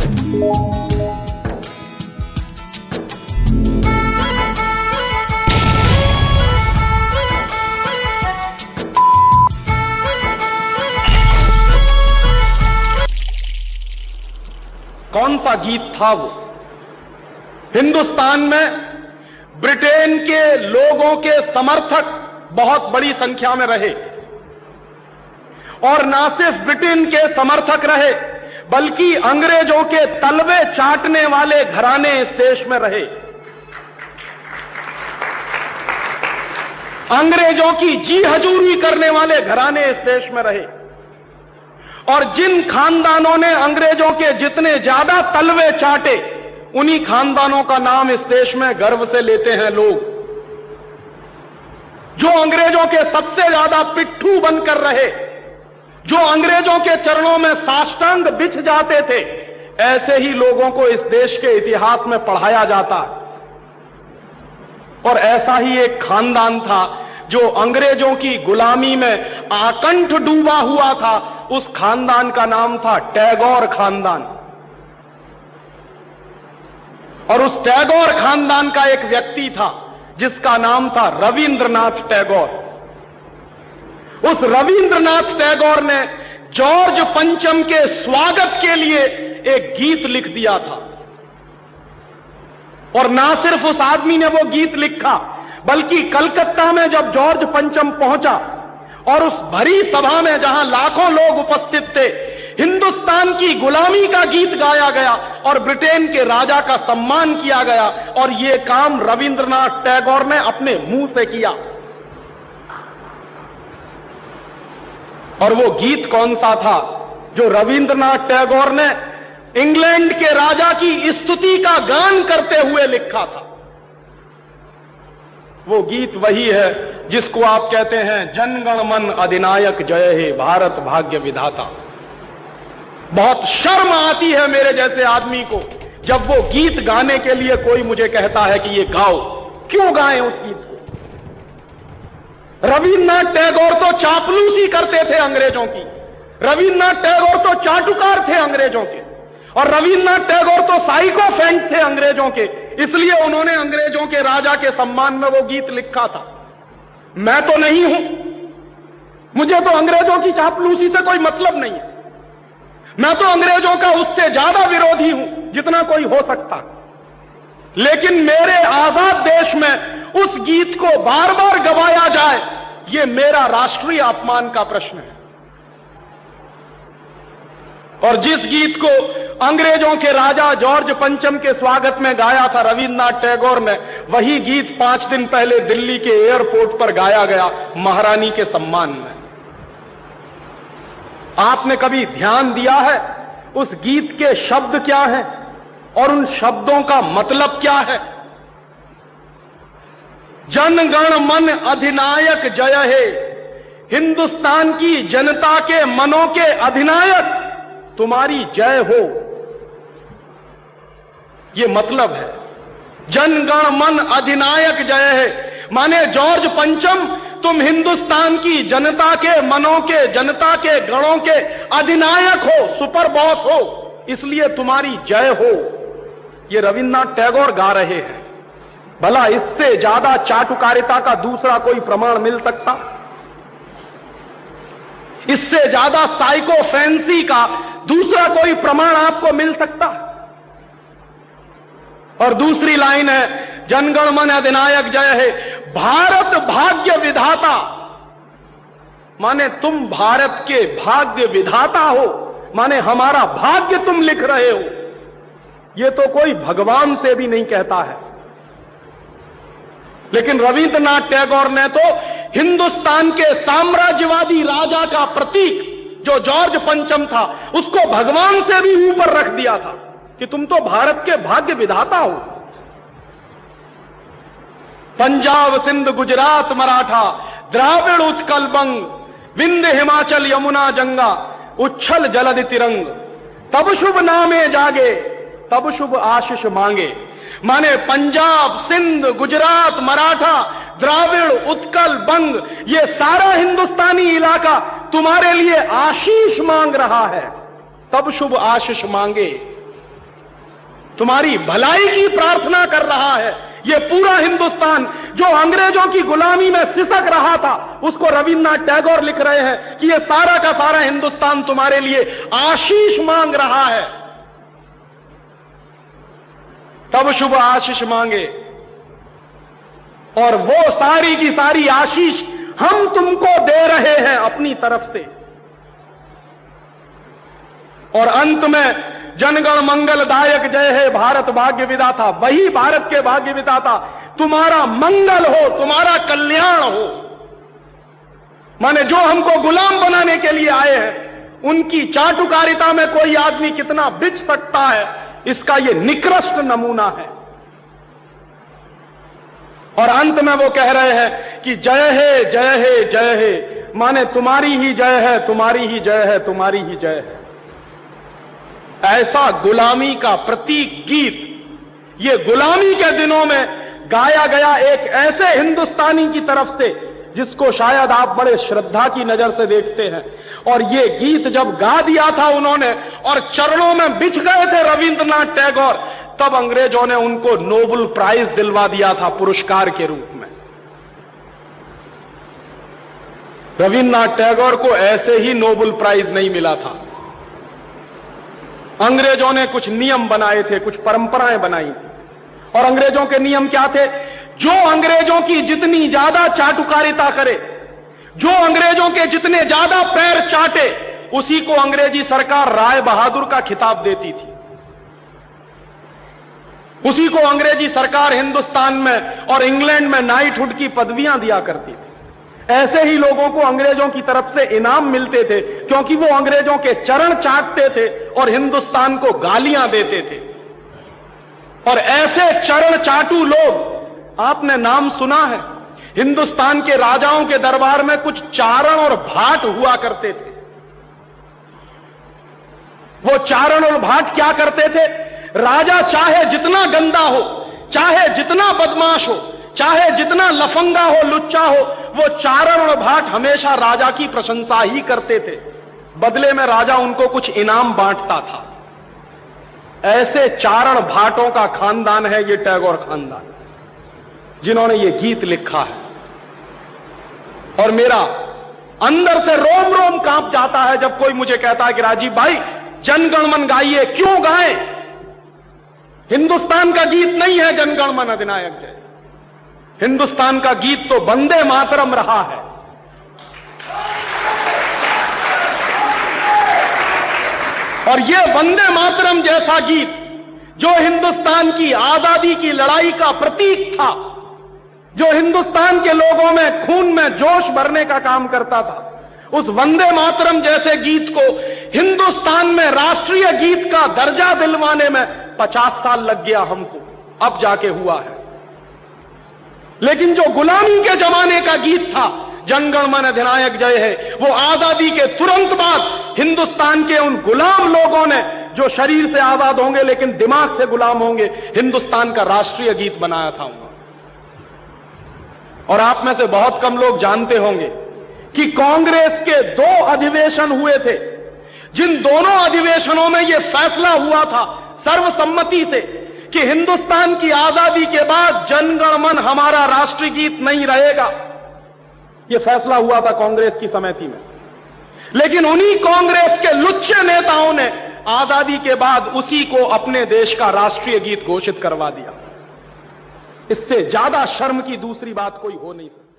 कौन सा गीत था वो? हिंदुस्तान में ब्रिटेन के लोगों के समर्थक बहुत बड़ी संख्या में रहे, और ना सिर्फ ब्रिटेन के समर्थक रहे बल्कि अंग्रेजों के तलवे चाटने वाले घराने इस देश में रहे। अंग्रेजों की जी हजूरी करने वाले घराने इस देश में रहे, और जिन खानदानों ने अंग्रेजों के जितने ज्यादा तलवे चाटे, उन्हीं खानदानों का नाम इस देश में गर्व से लेते हैं लोग। जो अंग्रेजों के सबसे ज्यादा पिट्ठू बनकर रहे, जो अंग्रेजों के चरणों में साष्टांग बिछ जाते थे, ऐसे ही लोगों को इस देश के इतिहास में पढ़ाया जाता। और ऐसा ही एक खानदान था जो अंग्रेजों की गुलामी में आकंठ डूबा हुआ था। उस खानदान का नाम था टैगोर खानदान। और उस टैगोर खानदान का एक व्यक्ति था जिसका नाम था रविंद्रनाथ टैगोर। उस रविंद्रनाथ टैगोर ने जॉर्ज पंचम के स्वागत के लिए एक गीत लिख दिया था। और ना सिर्फ उस आदमी ने वो गीत लिखा, बल्कि कलकत्ता में जब जॉर्ज पंचम पहुंचा और उस भरी सभा में जहां लाखों लोग उपस्थित थे, हिंदुस्तान की गुलामी का गीत गाया गया और ब्रिटेन के राजा का सम्मान किया गया। और यह काम रविंद्रनाथ टैगोर ने अपने मुंह से किया। और वो गीत कौन सा था जो रविंद्रनाथ टैगोर ने इंग्लैंड के राजा की स्तुति का गान करते हुए लिखा था? वो गीत वही है जिसको आप कहते हैं जनगण मन अधिनायक जय हे भारत भाग्य विधाता। बहुत शर्म आती है मेरे जैसे आदमी को जब वो गीत गाने के लिए कोई मुझे कहता है कि ये गाओ। क्यों गाएं उस गीत को? रविन्द्रनाथ टैगोर तो चापलूसी करते थे अंग्रेजों की। रविन्द्रनाथ टैगोर तो चाटुकार थे अंग्रेजों के, और रविन्द्रनाथ टैगोर तो साइकोफेंट थे अंग्रेजों के। इसलिए उन्होंने अंग्रेजों के राजा के सम्मान में वो गीत लिखा था। मैं तो नहीं हूं, मुझे तो अंग्रेजों की चापलूसी से कोई मतलब नहीं है। मैं तो अंग्रेजों का उससे ज्यादा विरोधी हूं जितना कोई हो सकता। लेकिन मेरे आजाद देश में उस गीत को बार बार गवाया जाए, यह मेरा राष्ट्रीय अपमान का प्रश्न है। और जिस गीत को अंग्रेजों के राजा जॉर्ज पंचम के स्वागत में गाया था रविन्द्रनाथ टैगोर ने, वही गीत 5 दिन पहले दिल्ली के एयरपोर्ट पर गाया गया महारानी के सम्मान में। आपने कभी ध्यान दिया है उस गीत के शब्द क्या हैं और उन शब्दों का मतलब क्या है? जनगण मन अधिनायक जय हे, हिंदुस्तान की जनता के मनों के अधिनायक तुम्हारी जय हो, ये मतलब है। जनगण मन अधिनायक जय है माने जॉर्ज पंचम तुम हिंदुस्तान की जनता के मनों के, जनता के गणों के अधिनायक हो, सुपर बॉस हो, इसलिए तुम्हारी जय हो। ये रविन्द्रनाथ टैगोर गा रहे हैं। भला इससे ज्यादा चाटुकारिता का दूसरा कोई प्रमाण मिल सकता? इससे ज्यादा साइकोफेंसी का दूसरा कोई प्रमाण आपको मिल सकता? और दूसरी लाइन है जनगण मन अधिनायक जय है, भारत भाग्य विधाता, माने तुम भारत के भाग्य विधाता हो, माने हमारा भाग्य तुम लिख रहे हो। यह तो कोई भगवान से भी नहीं कहता है। लेकिन रविन्द्रनाथ टैगोर ने तो हिंदुस्तान के साम्राज्यवादी राजा का प्रतीक जो जॉर्ज पंचम था, उसको भगवान से भी ऊपर रख दिया था कि तुम तो भारत के भाग्य विधाता हो। पंजाब सिंध गुजरात मराठा द्राविड़ उत्कल बंग, विंध्य हिमाचल यमुना जंगा, उच्छल जलधि तिरंग, तब शुभ नामे जागे तब शुभ आशीष मांगे। माने पंजाब सिंध गुजरात मराठा द्राविड़ उत्कल बंग, ये सारा हिंदुस्तानी इलाका तुम्हारे लिए आशीष मांग रहा है, तब शुभ आशीष मांगे। तुम्हारी भलाई की प्रार्थना कर रहा है। ये पूरा हिंदुस्तान जो अंग्रेजों की गुलामी में सिसक रहा था, उसको रविन्द्रनाथ टैगोर लिख रहे हैं कि ये सारा का सारा हिंदुस्तान तुम्हारे लिए आशीष मांग रहा है। तब शुभ आशीष मांगे, और वो सारी की सारी आशीष हम तुमको दे रहे हैं अपनी तरफ से। और अंत में जनगण मंगलदायक जय है भारत भाग्य विधाता, वही भारत के भाग्य विधाता तुम्हारा मंगल हो, तुम्हारा कल्याण हो। माने जो हमको गुलाम बनाने के लिए आए हैं, उनकी चाटुकारिता में कोई आदमी कितना बिच सकता है, इसका यह निकृष्ट नमूना है। और अंत में वो कह रहे हैं कि जय है जय है जय है, माने तुम्हारी ही जय है, तुम्हारी ही जय है, तुम्हारी ही जय है। ऐसा गुलामी का प्रतीक गीत ये गुलामी के दिनों में गाया गया एक ऐसे हिंदुस्तानी की तरफ से जिसको शायद आप बड़े श्रद्धा की नजर से देखते हैं। और ये गीत जब गा दिया था उन्होंने और चरणों में बिछ गए थे रविंद्रनाथ टैगोर, तब अंग्रेजों ने उनको नोबेल प्राइज दिलवा दिया था पुरस्कार के रूप में। रविंद्रनाथ टैगोर को ऐसे ही नोबेल प्राइज नहीं मिला था। अंग्रेजों ने कुछ नियम बनाए थे, कुछ परंपराएं बनाई थी, और अंग्रेजों के नियम क्या थे? जो अंग्रेजों की जितनी ज्यादा चाटुकारिता करे, जो अंग्रेजों के जितने ज्यादा पैर चाटे, उसी को अंग्रेजी सरकार राय बहादुर का खिताब देती थी। उसी को अंग्रेजी सरकार हिंदुस्तान में और इंग्लैंड में नाइटहुड की पदवियां दिया करती थी। ऐसे ही लोगों को अंग्रेजों की तरफ से इनाम मिलते थे, क्योंकि वो अंग्रेजों के चरण चाटते थे और हिंदुस्तान को गालियां देते थे। और ऐसे चरण चाटू लोग आपने नाम सुना है, हिंदुस्तान के राजाओं के दरबार में कुछ चारण और भाट हुआ करते थे। वो चारण और भाट क्या करते थे? राजा चाहे जितना गंदा हो, चाहे जितना बदमाश हो, चाहे जितना लफंगा हो, लुच्चा हो, वो चारण और भाट हमेशा राजा की प्रशंसा ही करते थे। बदले में राजा उनको कुछ इनाम बांटता था। ऐसे चारण भाटों का खानदान है ये टैगोर खानदान, जिन्होंने ये गीत लिखा है। और मेरा अंदर से रोम रोम कांप जाता है जब कोई मुझे कहता है कि राजीव भाई जनगण मन गाइए। क्यों गाएं? हिंदुस्तान का गीत नहीं है जनगण मन अधिनायक जय। हिंदुस्तान का गीत तो वंदे मातरम रहा है। और यह वंदे मातरम जैसा गीत जो हिंदुस्तान की आजादी की लड़ाई का प्रतीक था, जो हिंदुस्तान के लोगों में खून में जोश भरने का काम करता था, उस वंदे मातरम जैसे गीत को हिंदुस्तान में राष्ट्रीय गीत का दर्जा दिलवाने में 50 साल लग गया हमको, अब जाके हुआ है। लेकिन जो गुलामी के जमाने का गीत था जनगण मन अधिनायक जय है, वो आजादी के तुरंत बाद हिंदुस्तान के उन गुलाम लोगों ने, जो शरीर से आजाद होंगे लेकिन दिमाग से गुलाम होंगे, हिंदुस्तान का राष्ट्रीय गीत बनाया था उन्होंने। और आप में से बहुत कम लोग जानते होंगे कि कांग्रेस के 2 अधिवेशन हुए थे, जिन दोनों अधिवेशनों में यह फैसला हुआ था सर्वसम्मति से कि हिंदुस्तान की आजादी के बाद जनगण मन हमारा राष्ट्रीय गीत नहीं रहेगा। यह फैसला हुआ था कांग्रेस की समिति में। लेकिन उन्हीं कांग्रेस के लुच्चे नेताओं ने आजादी के बाद उसी को अपने देश का राष्ट्रीय गीत घोषित करवा दिया। इससे ज्यादा शर्म की दूसरी बात कोई हो नहीं सकती।